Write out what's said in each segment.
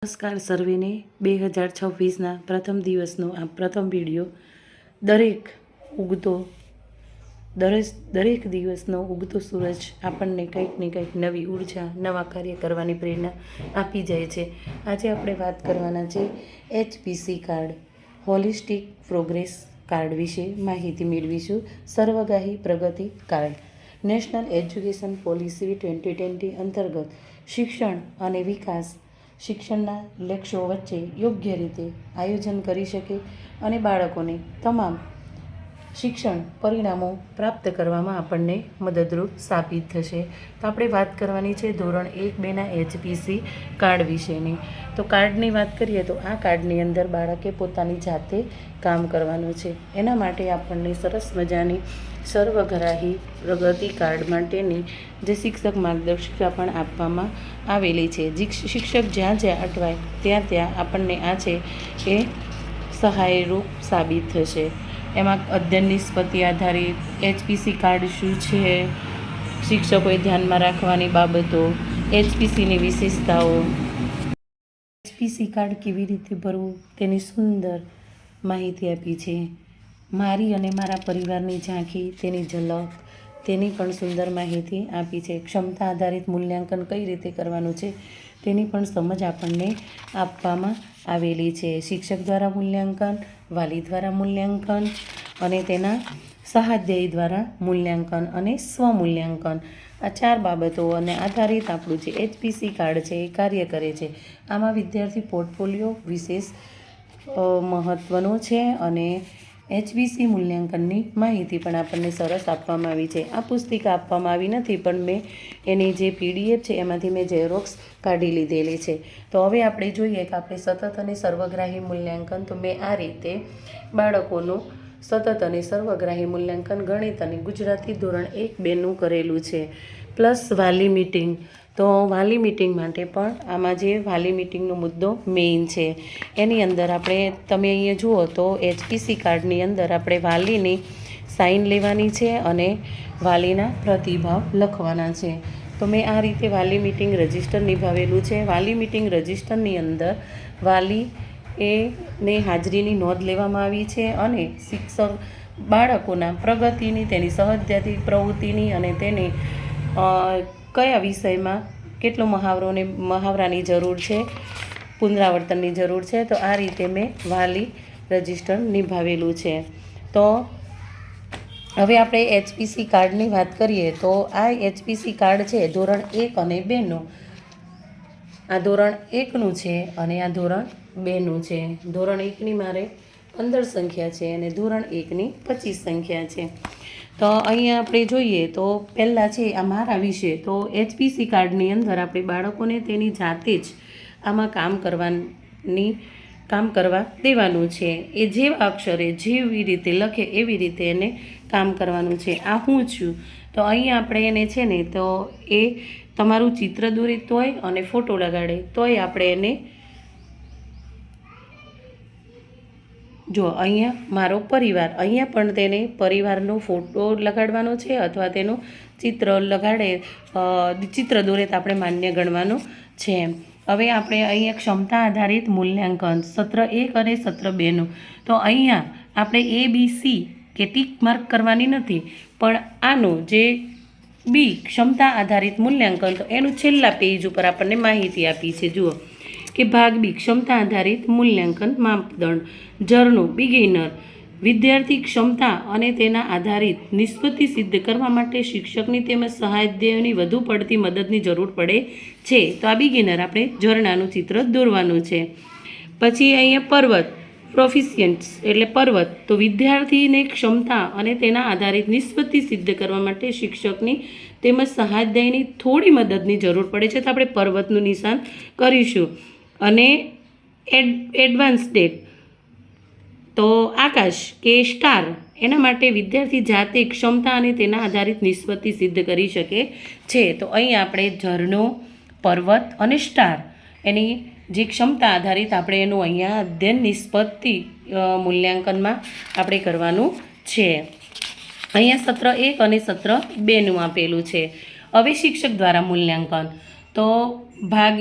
નમસ્કાર સર્વેને 2026ના પ્રથમ દિવસનો આ પ્રથમ વિડીયો દરેક દિવસનો ઉગતો સૂરજ આપણને કંઈક ને કંઈક નવી ઉર્જા નવા કાર્ય કરવાની પ્રેરણા આપી જાય છે. આજે આપણે વાત કરવાના છે HPC card holistic progress card વિશે માહિતી મેળવીશું. સર્વગાહી પ્રગતિ કાર્ડ નેશનલ એજ્યુકેશન પોલિસી 2020 અંતર્ગત શિક્ષણ અને વિકાસ શિક્ષણના લક્ષ્યો વચ્ચે યોગ્ય રીતે આયોજન કરી શકે અને બાળકોને તમામ શિક્ષણ પરિણામો પ્રાપ્ત કરવામાં આપણને મદદરૂપ સાબિત થશે. તો આપણે વાત કરવાની છે ધોરણ 1-2ના HPC કાર્ડ વિશેની. તો કાર્ડની વાત કરીએ તો આ કાર્ડની અંદર બાળકે પોતાની જાતે કામ કરવાનું છે. એના માટે આપણને સરસ મજાની સર્વગ્રાહી પ્રગતિ કાર્ડ માટેની જે શિક્ષક માર્ગદર્શિકા પણ આપવામાં આવેલી છે. શિક્ષક જ્યાં જ્યાં અટવાય ત્યાં આપણને આ છે એ સહાયરૂપ સાબિત થશે. એમાં અધ્યયન નિષ્પત્તિ આધારિત HPC કાર્ડ શું છે, શિક્ષકોએ ધ્યાનમાં રાખવાની બાબતો, HPCની વિશેષતાઓ, HPC કાર્ડ કેવી રીતે ભરવું તેની સુંદર માહિતી આપી છે. મારી અને મારા પરિવારની ઝાંખી, તેની ઝલક, તેની પણ સુંદર માહિતી આપી છે. ક્ષમતા આધારિત મૂલ્યાંકન કઈ રીતે કરવાનું છે તેની પણ સમજ આપણને આપવામાં આવેલી છે. શિક્ષક દ્વારા મૂલ્યાંકન, વાલી દ્વારા મૂલ્યાંકન અને તેના સહાધ્યાયી દ્વારા મૂલ્યાંકન અને સ્વમૂલ્યાંકન, આ 4 બાબતો અને આધારિત આપણું જે HPC કાર્ડ છે એ કાર્ય કરે છે. આમાં વિદ્યાર્થી પોર્ટફોલિયો વિશેષ મહત્ત્વનો છે અને HPC મૂલ્યાંકનની માહિતી પણ આપણને સરસ આપવામાં આવી છે. આ પુસ્તિકા આપવામાં આવી નથી, પણ મેં એની જે PDF છે એમાંથી મેં ઝેરોક્સ કાઢી લીધેલી છે. તો હવે આપણે જોઈએ કે આપણે સતત અને સર્વગ્રાહી મૂલ્યાંકન, તો મેં આ રીતે બાળકોનું સતત અને સર્વગ્રાહી મૂલ્યાંકન ગણિત અને ગુજરાતી ધોરણ 1-2નું કરેલું છે. પ્લસ વાલી મીટિંગ. તો વાલી મીટિંગ માટે પણ આમાં જે વાલી મીટિંગનો મુદ્દો મેઇન છે એની અંદર તમે અહીંયા જુઓ તો HPC કાર્ડની અંદર આપણે વાલીની સાઇન લેવાની છે અને વાલીના પ્રતિભાવ લખવાના છે. તો મેં આ રીતે વાલી મીટિંગ રજિસ્ટર નિભાવેલું છે. વાલી મીટિંગ રજિસ્ટરની અંદર વાલીને હાજરીની નોંધ લેવામાં આવી છે અને શિક્ષક બાળકોના પ્રગતિની, તેની સહજતાથી પ્રવૃત્તિની અને તેને કયા વિષયમાં કેટલો મહાવરાની જરૂર છે, પુનરાવર્તનની જરૂર છે. તો આ રીતે મેં વાલી રજિસ્ટર નિભાવેલું છે. તો હવે આપણે HPC કાર્ડની વાત કરીએ તો આ HPC કાર્ડ છે ધોરણ 1 અને 2નું. આ ધોરણ 1નું છે અને આ ધોરણ 2નું છે. ધોરણ 1ની મારે 15 સંખ્યા છે અને ધોરણ 1ની 25 સંખ્યા છે. તો અહીંયા આપણે જોઈએ તો પહેલાં છે આ મારા વિશે. તો HPC કાર્ડની અંદર આપણે બાળકોને તેની જાતે જ આમાં કામ કરવા દેવાનું છે. એ જેવા અક્ષરે જેવી રીતે લખે એવી રીતે એને કામ કરવાનું છે. આ હું છું, તો અહીંયા આપણે એને છે ને તો એ તમારું ચિત્ર દોરે તોય અને ફોટો લગાડે તોય આપણે એને જો અહીંયા મારો પરિવાર, અહીંયા પણ તેને પરિવારનો ફોટો લગાડવાનો છે અથવા તેનું ચિત્ર દોરે તો આપણે માન્ય ગણવાનું છે. હવે આપણે અહીંયા ક્ષમતા આધારિત મૂલ્યાંકન સત્ર 1 અને સત્ર 2નું. તો અહીંયા આપણે ABC કે ટીક માર્ક કરવાની નથી, પણ આનું જે બી ક્ષમતા આધારિત મૂલ્યાંકન, તો એનું છેલ્લા પેજ ઉપર આપણને માહિતી આપી છે. જુઓ કે ભાગ બી ક્ષમતા આધારિત મૂલ્યાંકન માપદંડ. જર્નું બિગિનર વિદ્યાર્થી ક્ષમતા અને તેના આધારિત નિષ્પત્તિ સિદ્ધ કરવા માટે શિક્ષકની તેમજ સહાયધ્યેયની વધુ પડતી મદદની જરૂર પડે છે. તો આ બિગિનર આપણે ઝરણાનું ચિત્ર દોરવાનું છે. પછી અહીંયા પર્વત પ્રોફિશિયન્ટ્સ એટલે પર્વત, તો વિદ્યાર્થીને ક્ષમતા અને તેના આધારિત નિષ્પત્તિ સિદ્ધ કરવા માટે શિક્ષકની તેમજ સહાયધ્યેયની થોડી મદદની જરૂર પડે છે. તો આપણે પર્વતનું નિશાન કરીશું. અને એડવાન્સ ડેટ તો આકાશ કે સ્ટાર, એના માટે વિદ્યાર્થી જાતે ક્ષમતા અને તેના આધારિત નિષ્પત્તિ સિદ્ધ કરી શકે છે. તો અહીં આપણે ઝરણો, પર્વત અને સ્ટાર એની જે ક્ષમતા આધારિત આપણે એનું અહીંયા અધ્યયન નિષ્પત્તિ મૂલ્યાંકનમાં આપણે કરવાનું છે. અહીંયા સત્ર 1 અને સત્ર 2નું આપેલું છે. હવે શિક્ષક દ્વારા મૂલ્યાંકન. તો ભાગ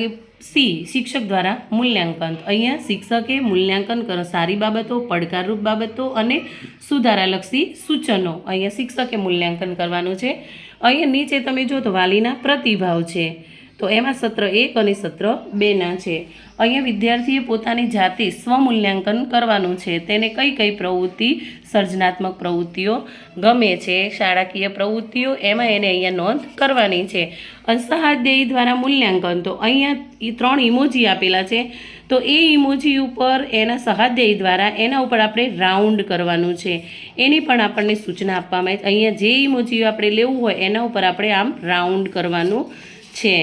સી શિક્ષક દ્વારા મૂલ્યાંકન. અહીંયા શિક્ષકે મૂલ્યાંકન કરો સારી બાબતો, પડકારરૂપ બાબતો અને સુધારાલક્ષી સૂચનો. અહીંયા શિક્ષકે મૂલ્યાંકન કરવાનું છે. અહીંયા નીચે તમે જો તો વાલીના પ્રતિભાવ છે, તો એમાં સત્ર 1 અને સત્ર 2ના છે. અહીંયા વિદ્યાર્થીએ પોતાની જાતે સ્વમૂલ્યાંકન કરવાનું છે. તેને કઈ કઈ પ્રવૃત્તિ, સર્જનાત્મક પ્રવૃત્તિઓ ગમે છે, શાળાકીય પ્રવૃત્તિઓ, એમાં એને અહીંયા નોંધ કરવાની છે. અને સહાધ્યાયી દ્વારા મૂલ્યાંકન, તો અહીંયા 3 ઇમોજી આપેલા છે, તો એ ઇમોજી ઉપર એના સહાધ્યાયી દ્વારા એના ઉપર આપણે રાઉન્ડ કરવાનું છે. એની પણ આપણને સૂચના આપવામાં આવે. અહીંયા જે ઇમોજી આપણે લેવું હોય એના ઉપર આપણે આમ રાઉન્ડ કરવાનું છે.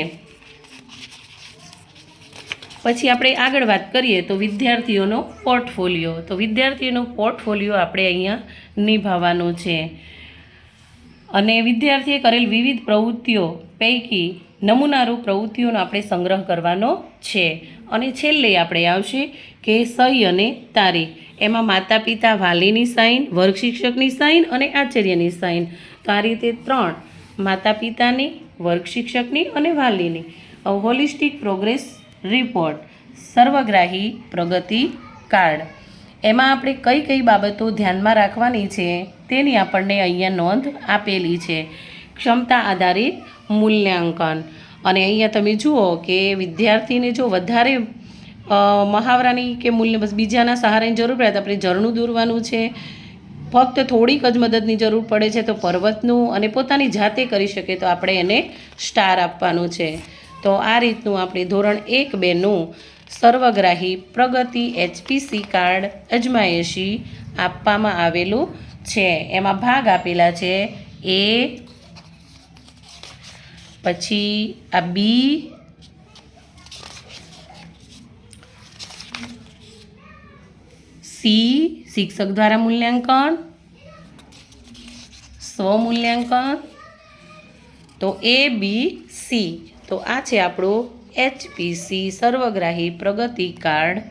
પછી આપણે આગળ વાત કરીએ તો વિદ્યાર્થીઓનો પોર્ટફોલિયો. તો વિદ્યાર્થીઓનો પોર્ટફોલિયો આપણે અહીંયા નિભાવવાનો છે. અને વિદ્યાર્થીએ કરેલ વિવિધ પ્રવૃત્તિઓ પૈકી નમૂનારૂપ પ્રવૃત્તિઓનો આપણે સંગ્રહ કરવાનો છે. અને છેલ્લે આપણે આવશે કે સહી અને તારીખ. એમાં માતા પિતા વાલીની સાઇન, વર્ગ શિક્ષકની સાઇન અને આચાર્યની સાઇન. તો આ રીતે 3 માતા પિતાની, વર્ગ શિક્ષકની અને વાલીની. હોલિસ્ટિક પ્રોગ્રેસ રિપોર્ટ, સર્વગ્રાહી પ્રગતિ કાર્ડ. એમાં આપણે કઈ કઈ બાબતો ધ્યાનમાં રાખવાની છે તેની આપણને અહીંયા નોંધ આપેલી છે. ક્ષમતા આધારિત મૂલ્યાંકન. અને અહીંયા તમે જુઓ કે વિદ્યાર્થીને જો વધારે મહાવરાની કે મૂલ્ય બસ બીજાના સહારાની જરૂર પડે તો આપણે ઝરણું દોરવાનું છે. ફક્ત થોડીક જ મદદની જરૂર પડે છે તો પર્વતનું, અને પોતાની જાતે કરી શકે તો આપણે એને સ્ટાર આપવાનું છે. તો આ રીતનું આપણે ધોરણ 1-2નું સર્વગ્રાહી પ્રગતિ HPC કાર્ડ અજમાયશી આપવામાં આવેલું છે. એમાં ભાગ આપેલા છે A, પછી આ B, C શિક્ષક દ્વારા મૂલ્યાંકન, સ્વમૂલ્યાંકન, તો A, B, C. તો આ છે આપણું HPC સર્વગ્રાહી પ્રગતિ કાર્ડ